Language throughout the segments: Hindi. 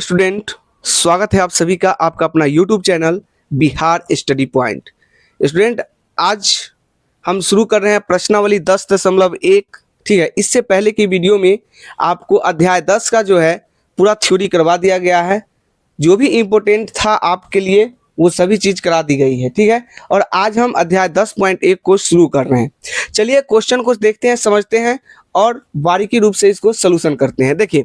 स्टूडेंट, स्वागत है आप सभी का आपका अपना YouTube channel Bihar study point. Student, आज हम शुरू कर रहे हैं प्रश्नावली 10.1। ठीक है, इससे पहले की वीडियो में आपको अध्याय 10 का जो है पूरा थ्योरी करवा दिया गया है। जो भी इम्पोर्टेंट था आपके लिए वो सभी चीज़ करा दी गई है। ठीक है, और आज हम अध्याय 10.1 को शुरू कर रहे हैं। चलिए क्वेश्चन को देखते हैं, समझते हैं और बारीकी रूप से इसको सलूशन करते हैं। देखिए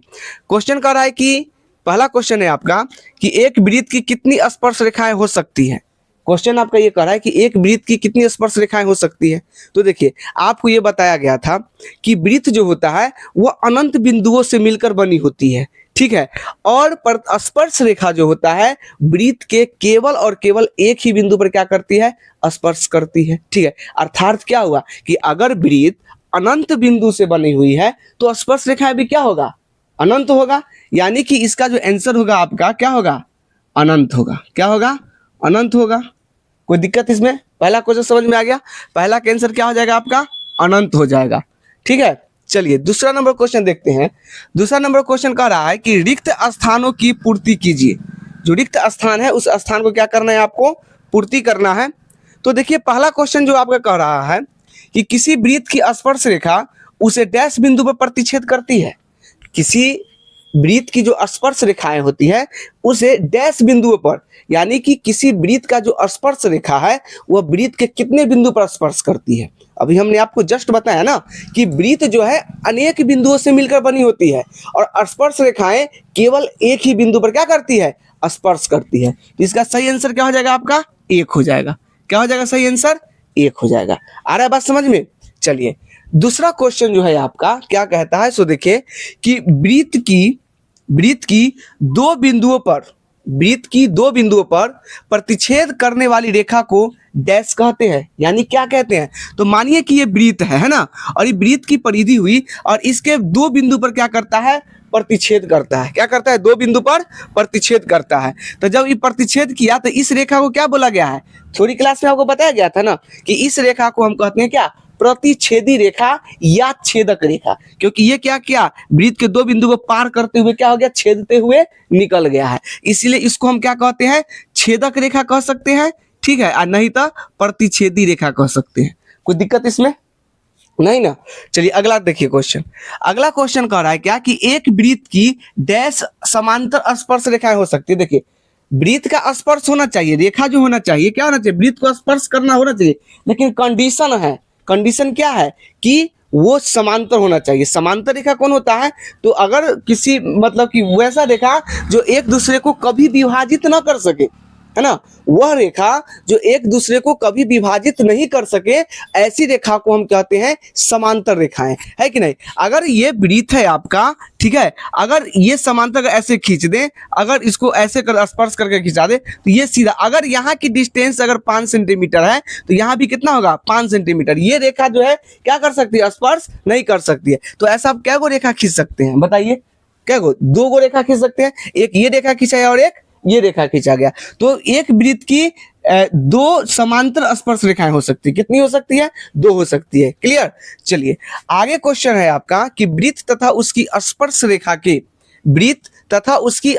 क्वेश्चन कह रहा है कि पहला क्वेश्चन है आपका कि एक वृत्त की कितनी स्पर्श रेखाएं हो सकती हैं। क्वेश्चन आपका ये कह रहा है कि एक वृत्त की कितनी स्पर्श रेखाएं हो सकती है। तो देखिए आपको ये बताया गया था कि वृत्त जो होता है वो अनंत बिंदुओं से मिलकर बनी होती है। ठीक है, और स्पर्श रेखा जो होता है वृत्त के केवल और केवल एक ही बिंदु पर क्या करती है, स्पर्श करती है। ठीक है, अर्थात क्या हुआ कि अगर वृत्त अनंत बिंदु से बनी हुई है तो स्पर्श रेखा भी क्या होगा, अनंत होगा। यानी कि इसका जो आंसर होगा आपका क्या होगा, अनंत होगा। क्या होगा, अनंत होगा। कोई दिक्कत इसमें? पहला क्वेश्चन समझ में आ गया। पहला का आंसर क्या हो जाएगा आपका, अनंत हो जाएगा। ठीक है, चलिए दूसरा नंबर क्वेश्चन देखते हैं। दूसरा नंबर क्वेश्चन कह रहा है कि रिक्त स्थानों की पूर्ति कीजिए। जो रिक्त स्थान है उस स्थान को क्या करना है, आपको पूर्ति करना है। तो देखिए पहला क्वेश्चन जो आपका कह रहा है कि किसी वृत्त की स्पर्श रेखा उसे डैश बिंदु पर प्रतिच्छेद करती है। किसी वृत्त की जो स्पर्श रेखाएं होती है उसे डैश बिंदुओं पर, यानी कि किसी वृत्त का जो स्पर्श रेखा है वह वृत्त के कितने बिंदु पर स्पर्श करती है। अभी हमने आपको जस्ट बताया ना कि वृत्त जो है अनेक बिंदुओं से मिलकर बनी होती है और स्पर्श रेखाएं केवल एक ही बिंदु पर क्या करती है, स्पर्श करती है। तो इसका सही आंसर क्या हो जाएगा आपका, एक हो जाएगा। क्या हो जाएगा सही आंसर, एक हो जाएगा। आ रहा है बात समझ में? चलिए दूसरा क्वेश्चन जो है आपका क्या कहता है, सो देखिए कि वृत्त की दो बिंदुओं पर प्रतिच्छेद करने वाली रेखा को डैश कहते हैं। यानी क्या कहते हैं, तो मानिए कि ये वृत्त है ना, और ये वृत्त की परिधि हुई और इसके दो बिंदु पर क्या करता है, प्रतिच्छेद करता है। क्या करता है, दो बिंदु पर प्रतिच्छेद करता है। तो जब ये प्रतिच्छेद किया तो इस रेखा को क्या बोला गया है, थ्योरी क्लास में आपको बताया गया था ना कि इस रेखा को हम कहते हैं क्या, प्रतिच्छेदी रेखा या छेदक रेखा। क्योंकि ये क्या किया, वृत्त के दो बिंदु को पार करते हुए क्या हो गया, छेदते हुए निकल गया है। इसीलिए इसको हम क्या कहते हैं, छेदक रेखा कह सकते हैं। ठीक है, और नहीं तो प्रतिच्छेदी रेखा कह सकते हैं। कोई दिक्कत इसमें नहीं ना। चलिए अगला देखिए क्वेश्चन। अगला क्वेश्चन कह रहा है क्या कि एक वृत्त की डैश समांतर स्पर्श रेखाएं हो सकती है। देखिए वृत्त का स्पर्श होना चाहिए, रेखा जो होना चाहिए क्या होना चाहिए, वृत्त को स्पर्श करना होना चाहिए, लेकिन कंडीशन है। कंडीशन क्या है कि वो समांतर होना चाहिए। समांतर रेखा कौन होता है, तो अगर किसी मतलब कि वैसा रेखा जो एक दूसरे को कभी विभाजित ना कर सके, है ना, वह रेखा जो एक दूसरे को कभी विभाजित नहीं कर सके, ऐसी रेखा को हम कहते हैं समांतर रेखाएं, है कि नहीं। अगर ये वृत्त है आपका, ठीक है, अगर ये समांतर ऐसे खींच दें, अगर इसको ऐसे कर स्पर्श करके खिंचा दे तो ये सीधा, अगर यहाँ की डिस्टेंस अगर 5 सेंटीमीटर है तो यहाँ भी कितना होगा, 5 सेंटीमीटर। ये रेखा जो है क्या कर सकती है, स्पर्श नहीं कर सकती है। तो ऐसा आप क्या गो रेखा खींच सकते हैं, बताइए क्या गो, दो गो रेखा खींच सकते हैं। एक ये रेखा खींचा है और एक ये रेखा खींचा गया। तो एक वृत्त की दो समांतर स्पर्श रेखाएं हो सकती है। कितनी हो सकती है, दो हो सकती है। क्लियर। चलिए आगे क्वेश्चन है आपका कि वृत्त तथा उसकी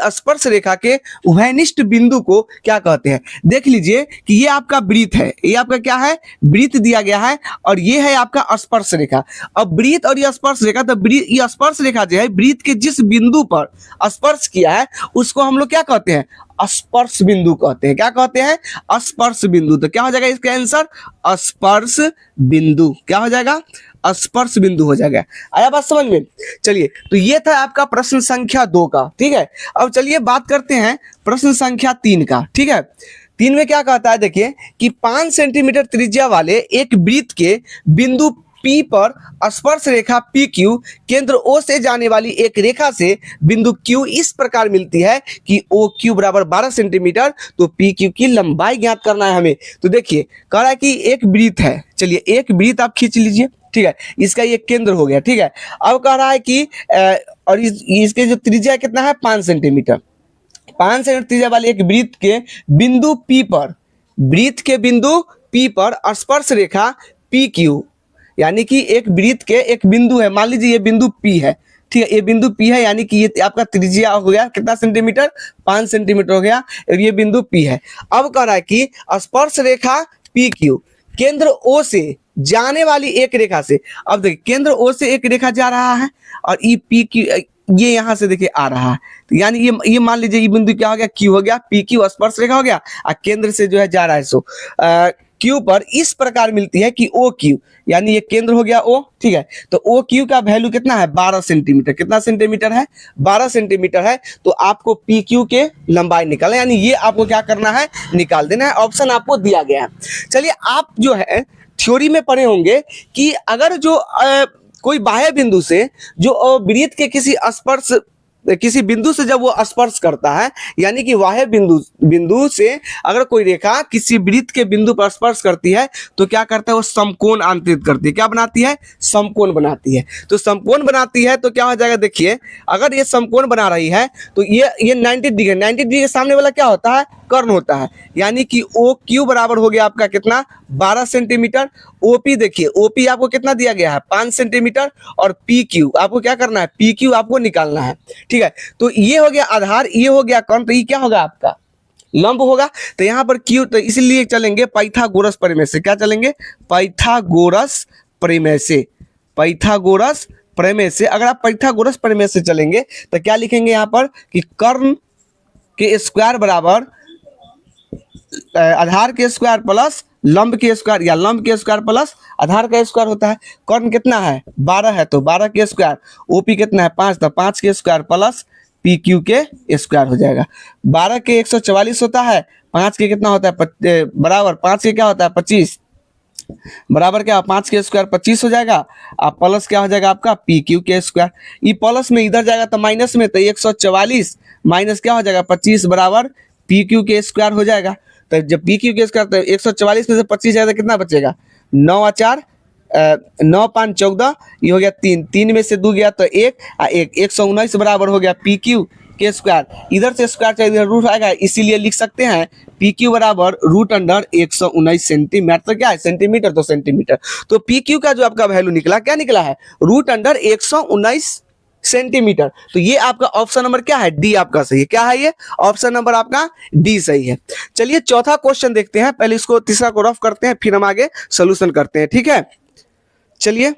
स्पर्श रेखा के उभयनिष्ठ बिंदु को क्या कहते हैं। देख लीजिए कि ये आपका वृत्त है, ये आपका क्या है, वृत्त दिया गया है, और ये है आपका स्पर्श रेखा। अब वृत्त और ये स्पर्श रेखा, तो ये स्पर्श रेखा जो है वृत्त के जिस बिंदु पर स्पर्श किया है उसको हम लोग क्या कहते हैं, स्पर्श बिंदु कहते हैं। क्या कहते हैं, स्पर्श बिंदु। तो क्या हो जाएगा इसका आंसर, स्पर्श बिंदु। क्या हो जाएगा, स्पर्श बिंदु हो जाएगा। आया बात समझ में? चलिए तो ये था आपका प्रश्न संख्या 2 का। ठीक है, अब चलिए बात करते हैं प्रश्न संख्या 3 का। ठीक है, 3 में क्या कहता है, देखिए कि 5 सेंटीमीटर त्रिज्या वाले एक वृत्त के बिंदु P पर स्पर्श रेखा PQ केंद्र O से जाने वाली एक रेखा से बिंदु Q इस प्रकार मिलती है कि OQ बराबर 12 सेंटीमीटर। तो PQ की लंबाई ज्ञात करना है हमें। तो देखिए कह रहा है कि एक वृत्त है, चलिए एक वृत्त आप खींच लीजिए। ठीक है, इसका ये केंद्र हो गया। ठीक है, अब कह रहा है कि और इसके जो त्रिज्या कितना है, 5 सेंटीमीटर। 5 सेंटीमीटर त्रिज्या वाले एक वृत्त के बिंदु P पर स्पर्श रेखा PQ, यानी कि एक वृत्त के एक बिंदु है, मान लीजिए ये बिंदु P है, ठीक है, ये बिंदु P है, यानी कि ये आपका त्रिज्या हो गया कितना सेंटीमीटर, 5 सेंटीमीटर हो गया, और ये बिंदु P है। अब कह रहा है कि स्पर्श रेखा PQ केंद्र O से जाने वाली एक रेखा से, अब देखिए केंद्र O से एक रेखा जा रहा है और ये PQ ये यहां से देखिए आ रहा है, तो यानी ये मान लीजिए ये बिंदु क्या हो गया, Q हो गया, PQ स्पर्श रेखा हो गया, और केंद्र से जो है जा रहा है सो Q पर इस प्रकार मिलती है कि OQ, यानी ये केंद्र हो गया O, ठीक है, तो OQ का वैल्यू कितना है, 12 सेंटीमीटर, कितना सेंटीमीटर है, 12 सेंटीमीटर है। तो आपको PQ के लंबाई निकालना, यानी ये आपको क्या करना है, निकाल देना है, ऑप्शन आपको दिया गया है। चलिए आप जो है थ्योरी में पढ़े होंगे कि अगर जो कोई बाह्य बिंदु से जो वृत्त के किसी बिंदु से जब वो स्पर्श करता है, यानी कि बाह्य बिंदु से अगर कोई रेखा किसी वृत्त के बिंदु पर स्पर्श करती है तो क्या करता है, वो समकोण अंतरित करती है, क्या बनाती है, समकोण बनाती है। तो समकोण बनाती है तो क्या हो जाएगा, देखिए अगर ये समकोण बना रही है तो ये 90 डिग्री के सामने वाला क्या होता है, कर्ण होता है, यानी कि OQ बराबर हो गया आपका कितना, 12 सेंटीमीटर। OP देखिए, OP आपको कितना दिया गया है, 5 सेंटीमीटर, और PQ आपको क्या करना है, PQ आपको निकालना है, ठीक है। तो ये हो गया आधार, ये हो गया कर्ण, तो ये क्या होगा आपका लंब होगा। तो यहाँ पर Q, तो इसलिए चलेंगे पाइथागोरस प्रमेय से, क्या चलेंगे, पाइथागोरस प्रमेय से, पाइथागोरस प्रमेय से। अगर आप पाइथागोरस प्रमेय से चलेंगे तो क्या लिखेंगे यहाँ पर कि कर्ण के स्क्वायर बराबर आधार के स्क्वायर प्लस लंब के स्क्वायर, या लंब के स्क्वायर प्लस आधार का स्क्वायर होता है। कर्ण कितना है, 12 है, तो 12 के स्क्वायर, OP कितना है, 5, तो 5 के स्क्वायर प्लस PQ के स्क्वायर हो जाएगा। 12 के 144 होता है, 5 के कितना होता है, बराबर 5 के क्या होता है, 25, बराबर क्या, 5 के स्क्वायर 25 हो जाएगा, आप प्लस क्या हो जाएगा आपका PQ के स्क्वायर। ये प्लस में इधर जाएगा तो माइनस में, तो 144 माइनस क्या हो जाएगा 25 बराबर PQ के स्क्वायर हो जाएगा। तो जब PQ के स्क्वायर, तो 144 में से 25 जाएगा, कितना बचेगा, 9 और 4 9 5 14, ये हो गया 3, 3 में से 2 गया तो 1, 119 बराबर हो गया PQ के स्क्वायर। इधर से स्क्वायर चाहिए, इधर रूट आएगा, इसीलिए लिख सकते हैं PQ बराबर √119 सेंटीमीटर। तो क्या है, सेंटीमीटर, तो सेंटीमीटर। तो PQ का जो आपका वैल्यू निकला, क्या निकला है, √119 सेंटीमीटर। तो ये आपका ऑप्शन नंबर क्या है, डी आपका सही है। क्या है ये, ऑप्शन नंबर आपका डी सही है। चलिए चौथा क्वेश्चन देखते हैं, पहले इसको तीसरा को रफ करते हैं, फिर हम आगे सोल्यूशन करते हैं, ठीक है। चलिए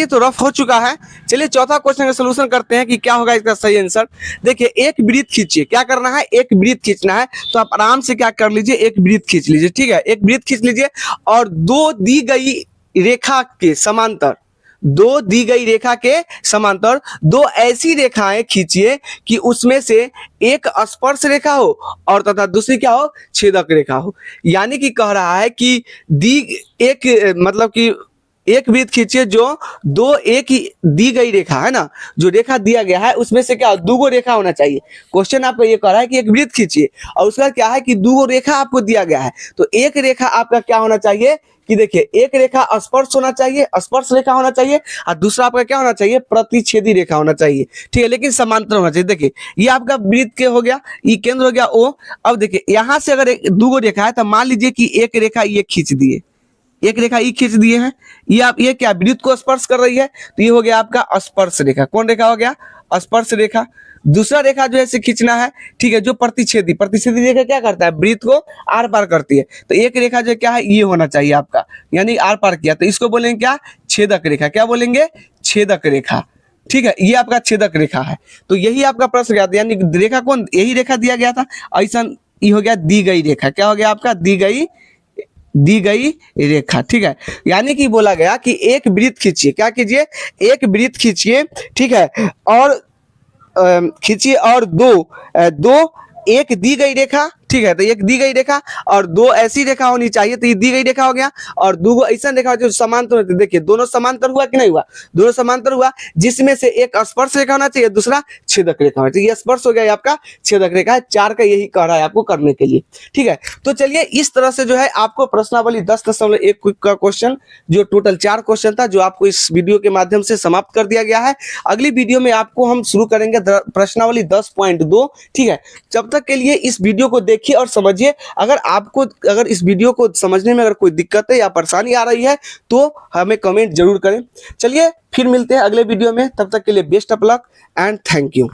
तो रफ हो चुका है। चलिए चौथा क्वेश्चन का सोल्यूशन करते हैं कि क्या होगा इसका सही आंसर। देखिए एक वृत्त खींचिए, क्या करना है, एक वृत्त खींचना है, तो आप आराम से क्या कर लीजिए, एक वृत्त खींच लीजिए, ठीक है। एक वृत्त खींच लीजिए और दो दी गई रेखा के समांतर, दो दी गई रेखा के समांतर दो ऐसी रेखाएं खींचिए कि उसमें से एक स्पर्श रेखा हो और तथा दूसरी क्या हो, छेदक रेखा हो। यानी कि कह रहा है कि मतलब कि एक वृत्त खींचिए जो दो एक ही दी गई रेखा है ना, जो रेखा दिया गया है उसमें से क्या दो रेखा होना चाहिए। क्वेश्चन आपको ये कह रहा है कि एक वृत्त खींचिए और उसका क्या है कि दो रेखा आपको दिया गया है, तो एक रेखा आपका क्या होना चाहिए कि देखिए एक रेखा स्पर्श होना चाहिए, स्पर्श रेखा होना चाहिए, और दूसरा आपका क्या होना चाहिए, प्रतिच्छेदी रेखा होना चाहिए, ठीक है, लेकिन समांतर होना चाहिए। देखिए ये आपका वृत्त के हो गया, ये केंद्र हो गया O। अब देखिए यहां से अगर दो रेखा है तो मान लीजिए कि एक रेखा ये खींच दिए, एक रेखा ये खींच दिए हैं, ये आप ये क्या वृत्त को स्पर्श कर रही है, तो ये हो गया आपका स्पर्श रेखा। कौन रेखा हो गया, स्पर्श रेखा। दूसरा रेखा जो है इसे खींचना है, ठीक है, जो प्रतिच्छेदी रेखा क्या करता है, वृत्त को आर पार करती है। तो एक रेखा जो क्या है ये होना चाहिए आपका, यानी आर पार किया, तो इसको बोलेंगे क्या, छेदक रेखा। क्या बोलेंगे, छेदक रेखा, ठीक है, ये आपका छेदक रेखा है। तो यही आपका प्रश्न गया था, यानी रेखा कौन, यही रेखा दिया गया था, ऐसा ये हो गया दी गई रेखा। क्या हो गया आपका, दी गई रेखा, ठीक है। यानी कि बोला गया कि एक वृत्त खींचिए, क्या कीजिए, एक वृत्त खींचिए, ठीक है, और खींचिए और दो एक दी गई रेखा, ठीक है, तो एक दी गई रेखा और दो ऐसी रेखा होनी चाहिए, तो ये दी गई रेखा हो गया, और दो ऐसा रेखा जो समांतर होती है। देखिए दोनों समांतर हुआ कि नहीं हुआ, दोनों समांतर हुआ, जिसमें से एक स्पर्श रेखा होना चाहिए, दूसरा छेदक रेखा होना चाहिए। ये स्पर्श हो गया आपका, छेदक रेखा है। 4 का यही कह रहा है आपको करने के लिए, ठीक है। तो चलिए इस तरह से जो है आपको प्रश्नावली 10.1 का क्वेश्चन, जो टोटल 4 क्वेश्चन था, जो आपको इस वीडियो के माध्यम से समाप्त कर दिया गया है। अगली वीडियो में आपको हम शुरू करेंगे प्रश्नावली 10.2, ठीक है। जब तक के लिए इस वीडियो को देख देखिए और समझिए। अगर इस वीडियो को समझने में अगर कोई दिक्कत है या परेशानी आ रही है तो हमें कमेंट जरूर करें। चलिए फिर मिलते हैं अगले वीडियो में, तब तक के लिए best of luck and thank you.